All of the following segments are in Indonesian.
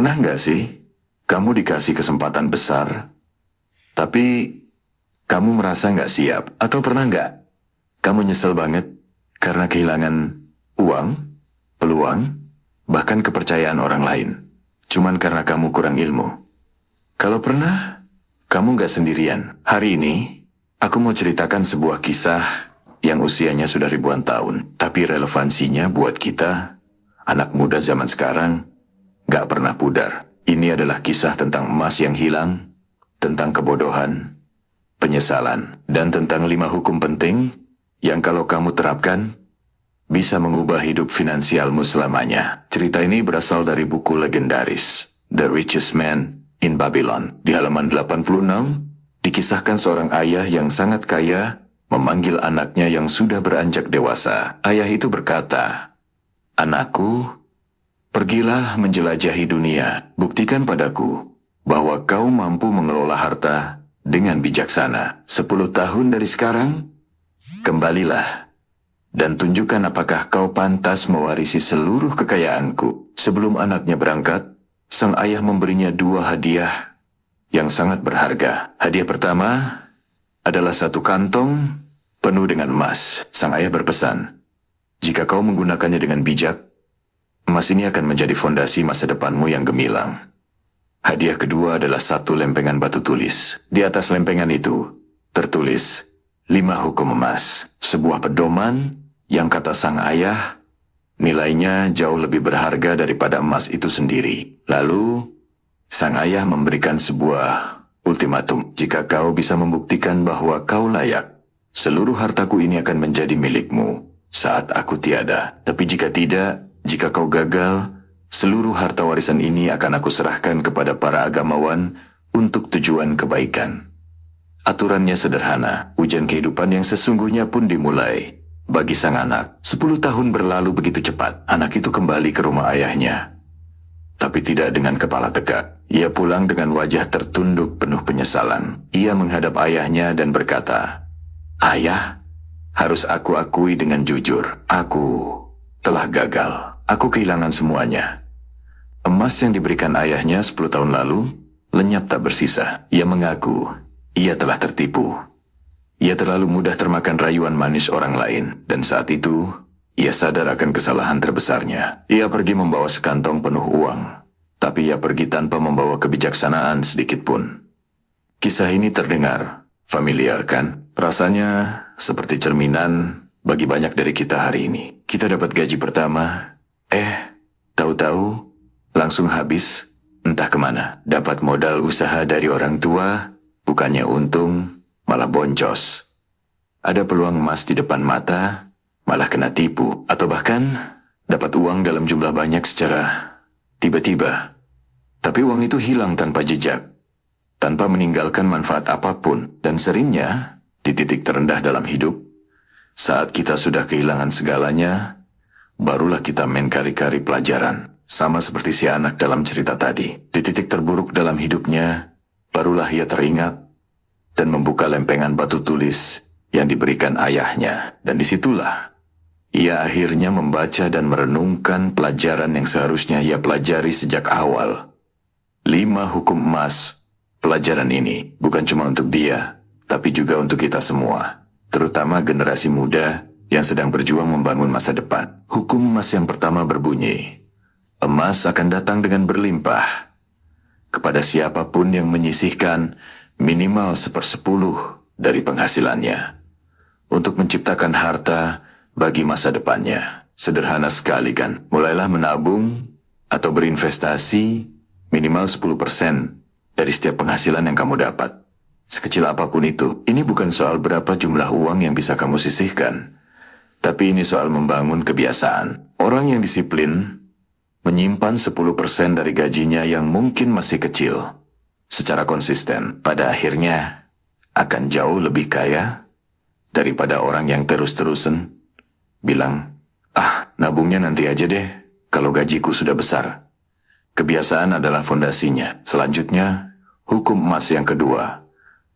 Pernah nggak sih kamu dikasih kesempatan besar, tapi kamu merasa nggak siap? Atau pernah nggak kamu nyesel banget karena kehilangan uang, peluang, bahkan kepercayaan orang lain, cuman karena kamu kurang ilmu? Kalau pernah, kamu nggak sendirian. Hari ini, aku mau ceritakan sebuah kisah yang usianya sudah ribuan tahun, tapi relevansinya buat kita, anak muda zaman sekarang, nggak pernah pudar. Ini adalah kisah tentang emas yang hilang, tentang kebodohan, penyesalan, dan tentang 5 hukum penting yang kalau kamu terapkan, bisa mengubah hidup finansialmu selamanya. Cerita ini berasal dari buku legendaris, The Richest Man in Babylon. Di halaman 86, dikisahkan seorang ayah yang sangat kaya memanggil anaknya yang sudah beranjak dewasa. Ayah itu berkata, "Anakku, pergilah menjelajahi dunia. Buktikan padaku bahwa kau mampu mengelola harta dengan bijaksana. 10 tahun dari sekarang, kembalilah dan tunjukkan apakah kau pantas mewarisi seluruh kekayaanku." Sebelum anaknya berangkat, sang ayah memberinya 2 hadiah yang sangat berharga. Hadiah pertama adalah 1 kantong penuh dengan emas. Sang ayah berpesan, "Jika kau menggunakannya dengan bijak, emas ini akan menjadi fondasi masa depanmu yang gemilang." Hadiah kedua adalah 1 lempengan batu tulis. Di atas lempengan itu tertulis 5 hukum emas, sebuah pedoman yang kata sang ayah nilainya jauh lebih berharga daripada emas itu sendiri. Lalu, sang ayah memberikan sebuah ultimatum. "Jika kau bisa membuktikan bahwa kau layak, seluruh hartaku ini akan menjadi milikmu saat aku tiada. Tapi jika tidak, jika kau gagal, seluruh harta warisan ini akan aku serahkan kepada para agamawan untuk tujuan kebaikan." Aturannya sederhana, ujian kehidupan yang sesungguhnya pun dimulai. Bagi sang anak, 10 tahun berlalu begitu cepat. Anak itu kembali ke rumah ayahnya, tapi tidak dengan kepala tegak. Ia pulang dengan wajah tertunduk penuh penyesalan. Ia menghadap ayahnya dan berkata, "Ayah, harus aku akui dengan jujur, aku telah gagal. Aku kehilangan semuanya." Emas yang diberikan ayahnya 10 tahun lalu lenyap tak bersisa. Ia mengaku ia telah tertipu. Ia terlalu mudah termakan rayuan manis orang lain, dan saat itu ia sadar akan kesalahan terbesarnya. Ia pergi membawa sekantong penuh uang, tapi ia pergi tanpa membawa kebijaksanaan sedikit pun. Kisah ini terdengar familiar, kan? Rasanya seperti cerminan bagi banyak dari kita hari ini. Kita dapat gaji pertama, tahu-tahu langsung habis entah kemana. Dapat modal usaha dari orang tua, bukannya untung, malah boncos. Ada peluang emas di depan mata, malah kena tipu. Atau bahkan dapat uang dalam jumlah banyak secara tiba-tiba. Tapi uang itu hilang tanpa jejak, tanpa meninggalkan manfaat apapun. Dan seringnya, di titik terendah dalam hidup, saat kita sudah kehilangan segalanya, barulah kita main kari-kari pelajaran. Sama seperti si anak dalam cerita tadi. Di titik terburuk dalam hidupnya, barulah ia teringat dan membuka lempengan batu tulis yang diberikan ayahnya. Dan disitulah ia akhirnya membaca dan merenungkan pelajaran yang seharusnya ia pelajari sejak awal. 5 hukum emas. Pelajaran ini bukan cuma untuk dia, tapi juga untuk kita semua, terutama generasi muda yang sedang berjuang membangun masa depan. Hukum emas yang pertama berbunyi, emas akan datang dengan berlimpah kepada siapapun yang menyisihkan minimal 1/10 dari penghasilannya untuk menciptakan harta bagi masa depannya. Sederhana sekali, kan? Mulailah menabung atau berinvestasi minimal 10% dari setiap penghasilan yang kamu dapat. Sekecil apapun itu. Ini bukan soal berapa jumlah uang yang bisa kamu sisihkan, tapi ini soal membangun kebiasaan. Orang yang disiplin menyimpan 10% dari gajinya yang mungkin masih kecil secara konsisten, pada akhirnya akan jauh lebih kaya daripada orang yang terus-terusan bilang, nabungnya nanti aja deh kalau gajiku sudah besar. Kebiasaan adalah fondasinya. Selanjutnya, hukum emas yang kedua.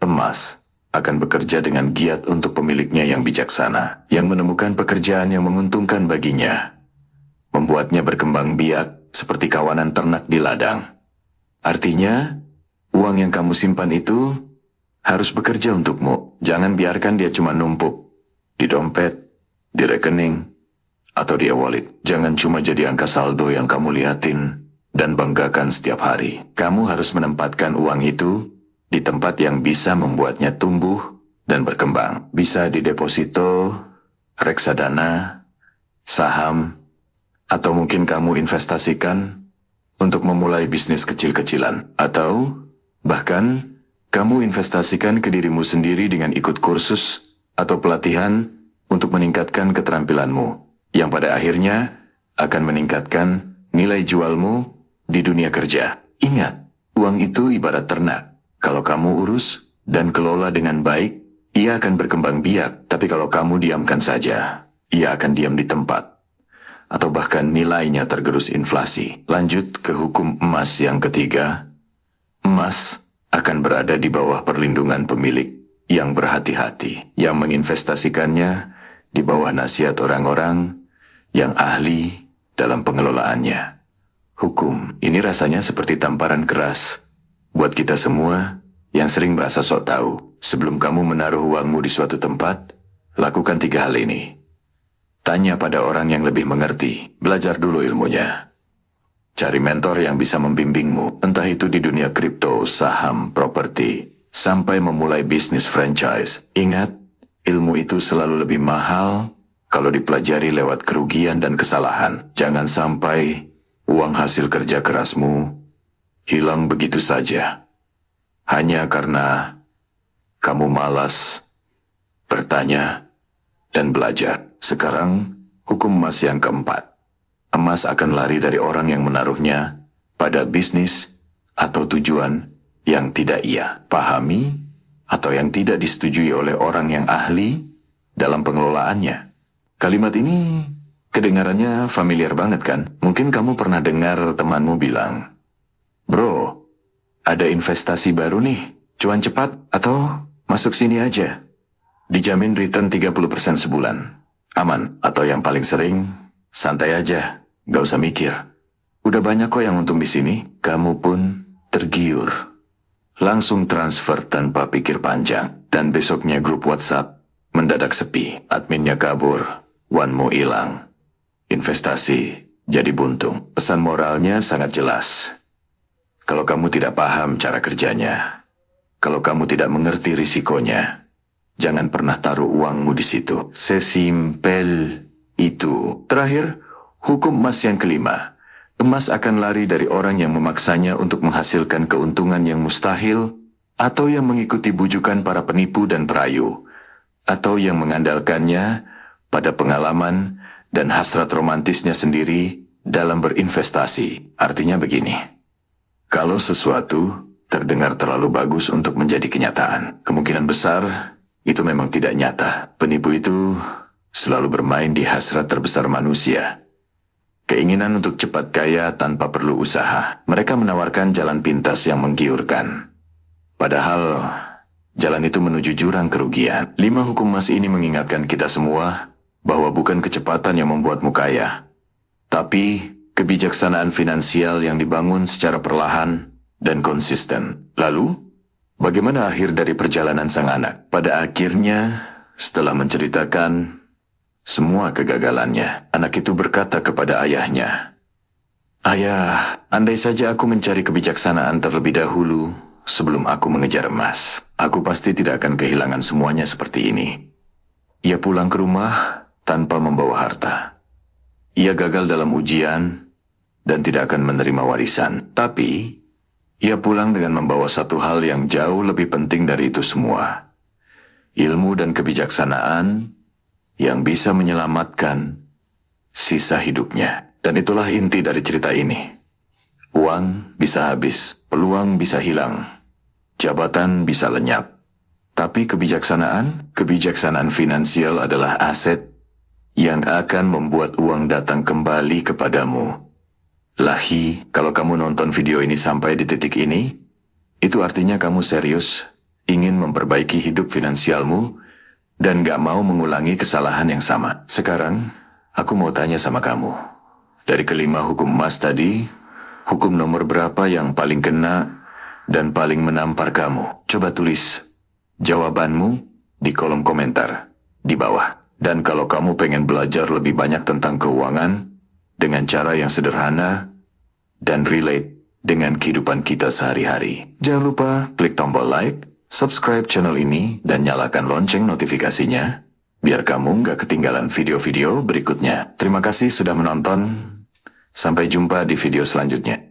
Emas akan bekerja dengan giat untuk pemiliknya yang bijaksana, yang menemukan pekerjaan yang menguntungkan baginya, membuatnya berkembang biak seperti kawanan ternak di ladang. Artinya, uang yang kamu simpan itu harus bekerja untukmu. Jangan biarkan dia cuma numpuk di dompet, di rekening, atau di e-wallet. Jangan cuma jadi angka saldo yang kamu liatin dan banggakan setiap hari. Kamu harus menempatkan uang itu di tempat yang bisa membuatnya tumbuh dan berkembang. Bisa di deposito, reksadana, saham, atau mungkin kamu investasikan untuk memulai bisnis kecil-kecilan. Atau bahkan kamu investasikan ke dirimu sendiri dengan ikut kursus atau pelatihan untuk meningkatkan keterampilanmu, yang pada akhirnya akan meningkatkan nilai jualmu di dunia kerja. Ingat, uang itu ibarat ternak. Kalau kamu urus dan kelola dengan baik, ia akan berkembang biak. Tapi kalau kamu diamkan saja, ia akan diam di tempat. Atau bahkan nilainya tergerus inflasi. Lanjut ke hukum emas yang ketiga. Emas akan berada di bawah perlindungan pemilik yang berhati-hati, yang menginvestasikannya di bawah nasihat orang-orang yang ahli dalam pengelolaannya. Hukum ini rasanya seperti tamparan keras buat kita semua yang sering merasa sok tahu. Sebelum kamu menaruh uangmu di suatu tempat, lakukan 3 hal ini. Tanya pada orang yang lebih mengerti, belajar dulu ilmunya. Cari mentor yang bisa membimbingmu, entah itu di dunia kripto, saham, properti, sampai memulai bisnis franchise. Ingat, ilmu itu selalu lebih mahal kalau dipelajari lewat kerugian dan kesalahan. Jangan sampai uang hasil kerja kerasmu hilang begitu saja, hanya karena kamu malas bertanya dan belajar. Sekarang, hukum emas yang keempat. Emas akan lari dari orang yang menaruhnya pada bisnis atau tujuan yang tidak ia pahami atau yang tidak disetujui oleh orang yang ahli dalam pengelolaannya. Kalimat ini kedengarannya familiar banget kan? Mungkin kamu pernah dengar temanmu bilang, "Bro, ada investasi baru nih, cuan cepat atau masuk sini aja. Dijamin return 30% sebulan. Aman, atau yang paling sering, santai aja, gak usah mikir. Udah banyak kok yang untung di sini." Kamu pun tergiur. Langsung transfer tanpa pikir panjang. Dan besoknya grup WhatsApp mendadak sepi. Adminnya kabur, uangmu hilang. Investasi jadi buntung. Pesan moralnya sangat jelas. Kalau kamu tidak paham cara kerjanya, kalau kamu tidak mengerti risikonya, jangan pernah taruh uangmu di situ. Sesimpel itu. Terakhir, hukum emas yang kelima. Emas akan lari dari orang yang memaksanya untuk menghasilkan keuntungan yang mustahil, atau yang mengikuti bujukan para penipu dan perayu, atau yang mengandalkannya pada pengalaman dan hasrat romantisnya sendiri dalam berinvestasi. Artinya begini, kalau sesuatu terdengar terlalu bagus untuk menjadi kenyataan, kemungkinan besar itu memang tidak nyata. Penipu itu selalu bermain di hasrat terbesar manusia. Keinginan untuk cepat kaya tanpa perlu usaha. Mereka menawarkan jalan pintas yang menggiurkan. Padahal, jalan itu menuju jurang kerugian. 5 hukum emas ini mengingatkan kita semua bahwa bukan kecepatan yang membuatmu kaya, tapi kebijaksanaan finansial yang dibangun secara perlahan dan konsisten. Lalu, bagaimana akhir dari perjalanan sang anak? Pada akhirnya, setelah menceritakan semua kegagalannya, anak itu berkata kepada ayahnya, "Ayah, andai saja aku mencari kebijaksanaan terlebih dahulu sebelum aku mengejar emas, aku pasti tidak akan kehilangan semuanya seperti ini." Ia pulang ke rumah tanpa membawa harta. Ia gagal dalam ujian dan tidak akan menerima warisan. Tapi, ia pulang dengan membawa satu hal yang jauh lebih penting dari itu semua. Ilmu dan kebijaksanaan yang bisa menyelamatkan sisa hidupnya. Dan itulah inti dari cerita ini. Uang bisa habis, peluang bisa hilang, jabatan bisa lenyap. Tapi kebijaksanaan finansial adalah aset yang akan membuat uang datang kembali kepadamu. Lahi, kalau kamu nonton video ini sampai di titik ini, itu artinya kamu serius ingin memperbaiki hidup finansialmu dan gak mau mengulangi kesalahan yang sama. Sekarang, aku mau tanya sama kamu. dari kelima hukum emas tadi, hukum nomor berapa yang paling kena dan paling menampar kamu? Coba tulis jawabanmu di kolom komentar di bawah. Dan kalau kamu pengen belajar lebih banyak tentang keuangan dengan cara yang sederhana dan relate dengan kehidupan kita sehari-hari, jangan lupa klik tombol like, subscribe channel ini, dan nyalakan lonceng notifikasinya, biar kamu nggak ketinggalan video-video berikutnya. Terima kasih sudah menonton. Sampai jumpa di video selanjutnya.